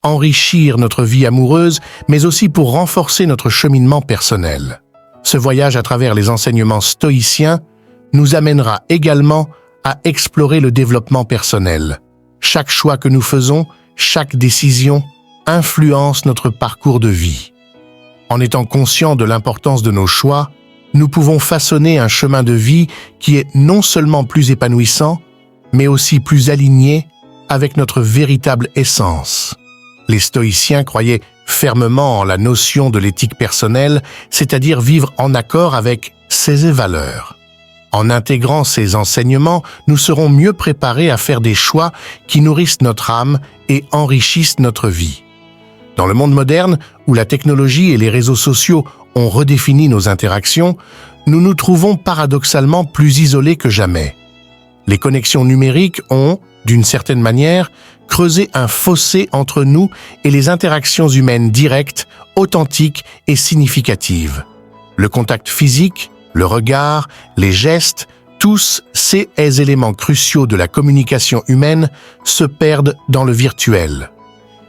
enrichir notre vie amoureuse, mais aussi pour renforcer notre cheminement personnel. Ce voyage à travers les enseignements stoïciens nous amènera également à explorer le développement personnel. Chaque choix que nous faisons, chaque décision, influence notre parcours de vie. En étant conscients de l'importance de nos choix, nous pouvons façonner un chemin de vie qui est non seulement plus épanouissant, mais aussi plus aligné avec notre véritable essence. Les stoïciens croyaient fermement en la notion de l'éthique personnelle, c'est-à-dire vivre en accord avec ses valeurs. En intégrant ces enseignements, nous serons mieux préparés à faire des choix qui nourrissent notre âme et enrichissent notre vie. Dans le monde moderne, où la technologie et les réseaux sociaux ont redéfini nos interactions, nous nous trouvons paradoxalement plus isolés que jamais. Les connexions numériques ont, d'une certaine manière, creusé un fossé entre nous et les interactions humaines directes, authentiques et significatives. Le contact physique, le regard, les gestes, tous ces éléments cruciaux de la communication humaine se perdent dans le virtuel.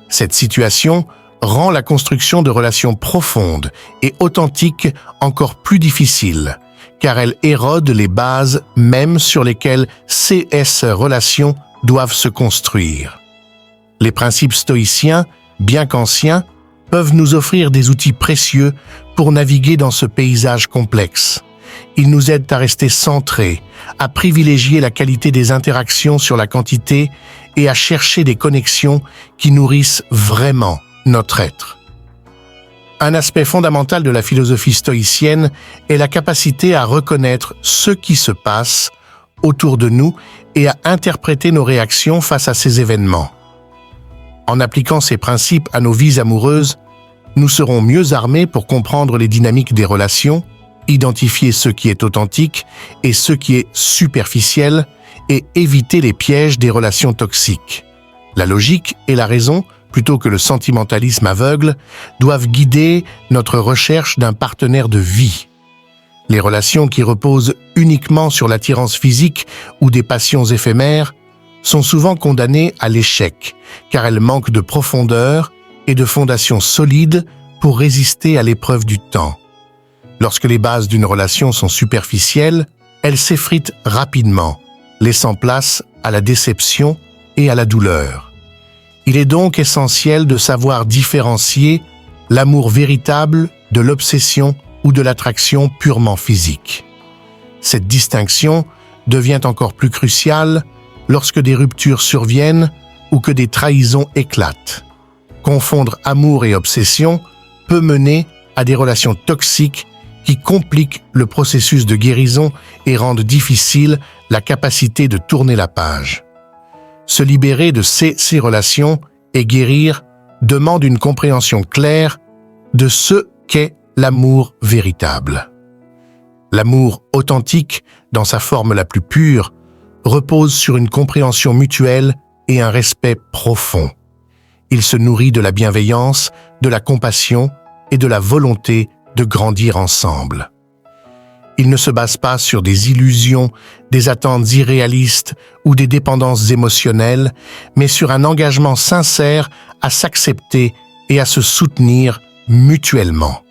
Cette situation rend la construction de relations profondes et authentiques encore plus difficile, car elle érode les bases mêmes sur lesquelles ces relations doivent se construire. Les principes stoïciens, bien qu'anciens, peuvent nous offrir des outils précieux pour naviguer dans ce paysage complexe. Ils nous aident à rester centrés, à privilégier la qualité des interactions sur la quantité et à chercher des connexions qui nourrissent vraiment notre être. Un aspect fondamental de la philosophie stoïcienne est la capacité à reconnaître ce qui se passe autour de nous et à interpréter nos réactions face à ces événements. En appliquant ces principes à nos vies amoureuses, nous serons mieux armés pour comprendre les dynamiques des relations, identifier ce qui est authentique et ce qui est superficiel et éviter les pièges des relations toxiques. La logique et la raison, plutôt que le sentimentalisme aveugle, doivent guider notre recherche d'un partenaire de vie. Les relations qui reposent uniquement sur l'attirance physique ou des passions éphémères sont souvent condamnées à l'échec, car elles manquent de profondeur et de fondations solides pour résister à l'épreuve du temps. Lorsque les bases d'une relation sont superficielles, elles s'effritent rapidement, laissant place à la déception et à la douleur. Il est donc essentiel de savoir différencier l'amour véritable de l'obsession ou de l'attraction purement physique. Cette distinction devient encore plus cruciale lorsque des ruptures surviennent ou que des trahisons éclatent. Confondre amour et obsession peut mener à des relations toxiques qui compliquent le processus de guérison et rendent difficile la capacité de tourner la page. Se libérer de ces relations et guérir demande une compréhension claire de ce qu'est l'amour véritable. L'amour authentique, dans sa forme la plus pure, repose sur une compréhension mutuelle et un respect profond. Il se nourrit de la bienveillance, de la compassion et de la volonté de grandir ensemble. Il ne se base pas sur des illusions, des attentes irréalistes ou des dépendances émotionnelles, mais sur un engagement sincère à s'accepter et à se soutenir mutuellement.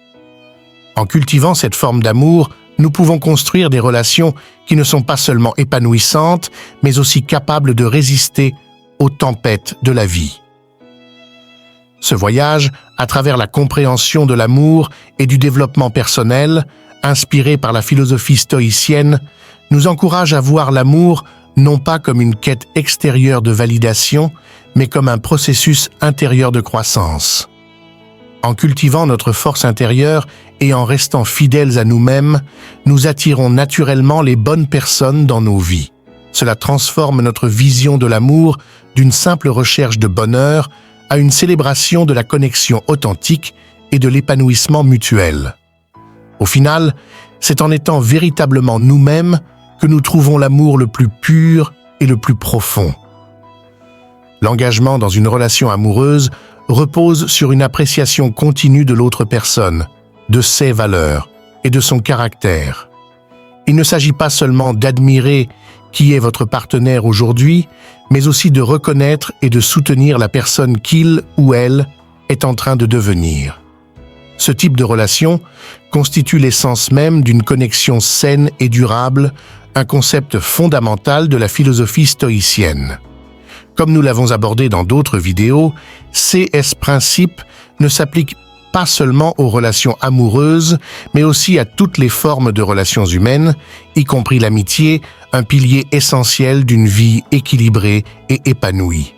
En cultivant cette forme d'amour, nous pouvons construire des relations qui ne sont pas seulement épanouissantes, mais aussi capables de résister aux tempêtes de la vie. Ce voyage, à travers la compréhension de l'amour et du développement personnel, inspiré par la philosophie stoïcienne, nous encourage à voir l'amour non pas comme une quête extérieure de validation, mais comme un processus intérieur de croissance. En cultivant notre force intérieure et en restant fidèles à nous-mêmes, nous attirons naturellement les bonnes personnes dans nos vies. Cela transforme notre vision de l'amour d'une simple recherche de bonheur à une célébration de la connexion authentique et de l'épanouissement mutuel. Au final, c'est en étant véritablement nous-mêmes que nous trouvons l'amour le plus pur et le plus profond. L'engagement dans une relation amoureuse repose sur une appréciation continue de l'autre personne, de ses valeurs et de son caractère. Il ne s'agit pas seulement d'admirer qui est votre partenaire aujourd'hui, mais aussi de reconnaître et de soutenir la personne qu'il ou elle est en train de devenir. Ce type de relation constitue l'essence même d'une connexion saine et durable, un concept fondamental de la philosophie stoïcienne. Comme nous l'avons abordé dans d'autres vidéos, ces principes ne s'appliquent pas seulement aux relations amoureuses, mais aussi à toutes les formes de relations humaines, y compris l'amitié, un pilier essentiel d'une vie équilibrée et épanouie.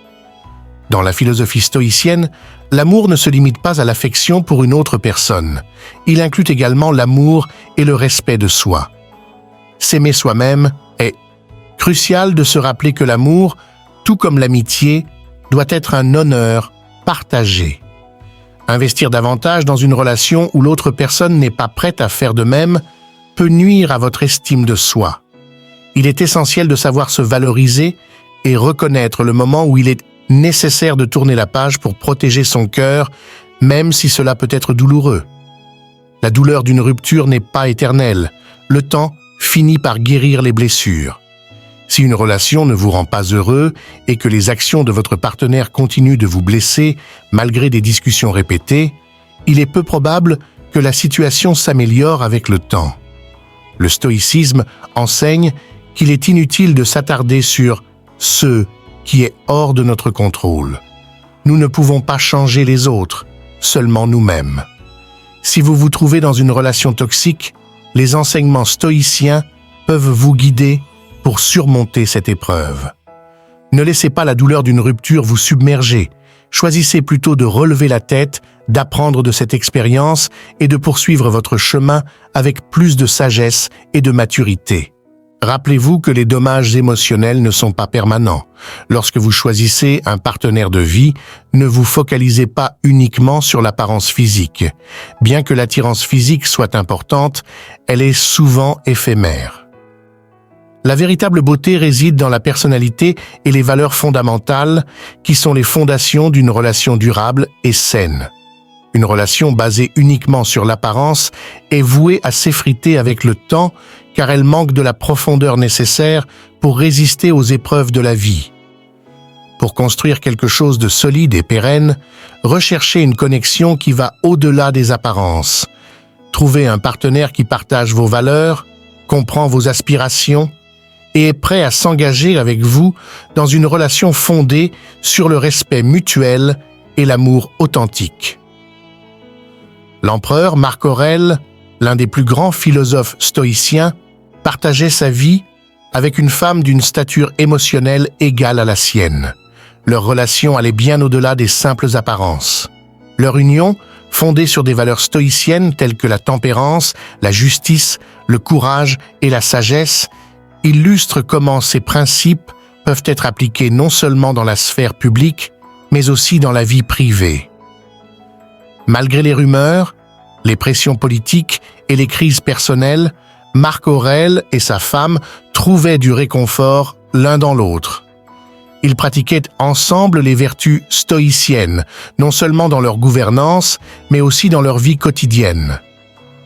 Dans la philosophie stoïcienne, l'amour ne se limite pas à l'affection pour une autre personne. Il inclut également l'amour et le respect de soi. S'aimer soi-même est crucial de se rappeler que l'amour, tout comme l'amitié, doit être un honneur partagé. Investir davantage dans une relation où l'autre personne n'est pas prête à faire de même peut nuire à votre estime de soi. Il est essentiel de savoir se valoriser et reconnaître le moment où il est nécessaire de tourner la page pour protéger son cœur, même si cela peut être douloureux. La douleur d'une rupture n'est pas éternelle. Le temps finit par guérir les blessures. Si une relation ne vous rend pas heureux et que les actions de votre partenaire continuent de vous blesser malgré des discussions répétées, il est peu probable que la situation s'améliore avec le temps. Le stoïcisme enseigne qu'il est inutile de s'attarder sur ce qui est hors de notre contrôle. Nous ne pouvons pas changer les autres, seulement nous-mêmes. Si vous vous trouvez dans une relation toxique, les enseignements stoïciens peuvent vous guider pour surmonter cette épreuve. Ne laissez pas la douleur d'une rupture vous submerger. Choisissez plutôt de relever la tête, d'apprendre de cette expérience et de poursuivre votre chemin avec plus de sagesse et de maturité. Rappelez-vous que les dommages émotionnels ne sont pas permanents. Lorsque vous choisissez un partenaire de vie, ne vous focalisez pas uniquement sur l'apparence physique. Bien que l'attirance physique soit importante, elle est souvent éphémère. La véritable beauté réside dans la personnalité et les valeurs fondamentales qui sont les fondations d'une relation durable et saine. Une relation basée uniquement sur l'apparence est vouée à s'effriter avec le temps car elle manque de la profondeur nécessaire pour résister aux épreuves de la vie. Pour construire quelque chose de solide et pérenne, recherchez une connexion qui va au-delà des apparences. Trouvez un partenaire qui partage vos valeurs, comprend vos aspirations et est prêt à s'engager avec vous dans une relation fondée sur le respect mutuel et l'amour authentique. L'empereur Marc Aurèle, l'un des plus grands philosophes stoïciens, partageait sa vie avec une femme d'une stature émotionnelle égale à la sienne. Leur relation allait bien au-delà des simples apparences. Leur union, fondée sur des valeurs stoïciennes telles que la tempérance, la justice, le courage et la sagesse, illustre comment ces principes peuvent être appliqués non seulement dans la sphère publique, mais aussi dans la vie privée. Malgré les rumeurs, les pressions politiques et les crises personnelles, Marc Aurèle et sa femme trouvaient du réconfort l'un dans l'autre. Ils pratiquaient ensemble les vertus stoïciennes, non seulement dans leur gouvernance, mais aussi dans leur vie quotidienne.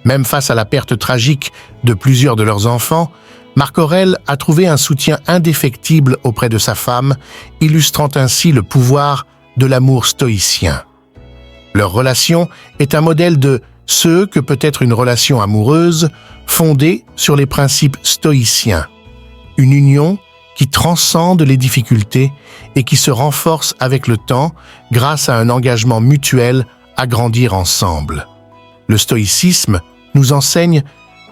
Même face à la perte tragique de plusieurs de leurs enfants, Marc Aurèle a trouvé un soutien indéfectible auprès de sa femme, illustrant ainsi le pouvoir de l'amour stoïcien. Leur relation est un modèle de ce que peut être une relation amoureuse fondée sur les principes stoïciens. Une union qui transcende les difficultés et qui se renforce avec le temps grâce à un engagement mutuel à grandir ensemble. Le stoïcisme nous enseigne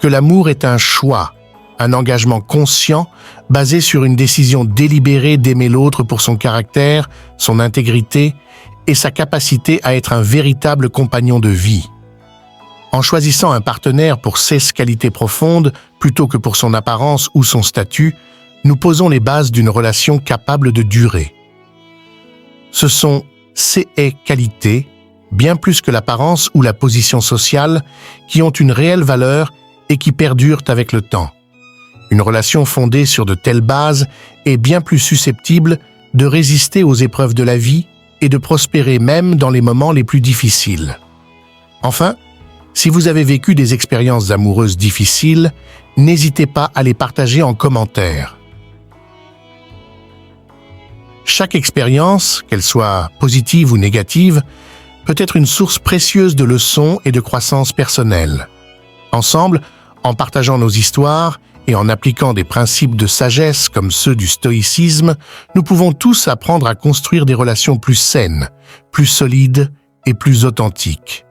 que l'amour est un choix, un engagement conscient basé sur une décision délibérée d'aimer l'autre pour son caractère, son intégrité et sa capacité à être un véritable compagnon de vie. En choisissant un partenaire pour ses qualités profondes plutôt que pour son apparence ou son statut, nous posons les bases d'une relation capable de durer. Ce sont ces qualités, bien plus que l'apparence ou la position sociale, qui ont une réelle valeur et qui perdurent avec le temps. Une relation fondée sur de telles bases est bien plus susceptible de résister aux épreuves de la vie et de prospérer même dans les moments les plus difficiles. Enfin, si vous avez vécu des expériences amoureuses difficiles, n'hésitez pas à les partager en commentaire. Chaque expérience, qu'elle soit positive ou négative, peut être une source précieuse de leçons et de croissance personnelle. Ensemble, en partageant nos histoires et en appliquant des principes de sagesse comme ceux du stoïcisme, nous pouvons tous apprendre à construire des relations plus saines, plus solides et plus authentiques.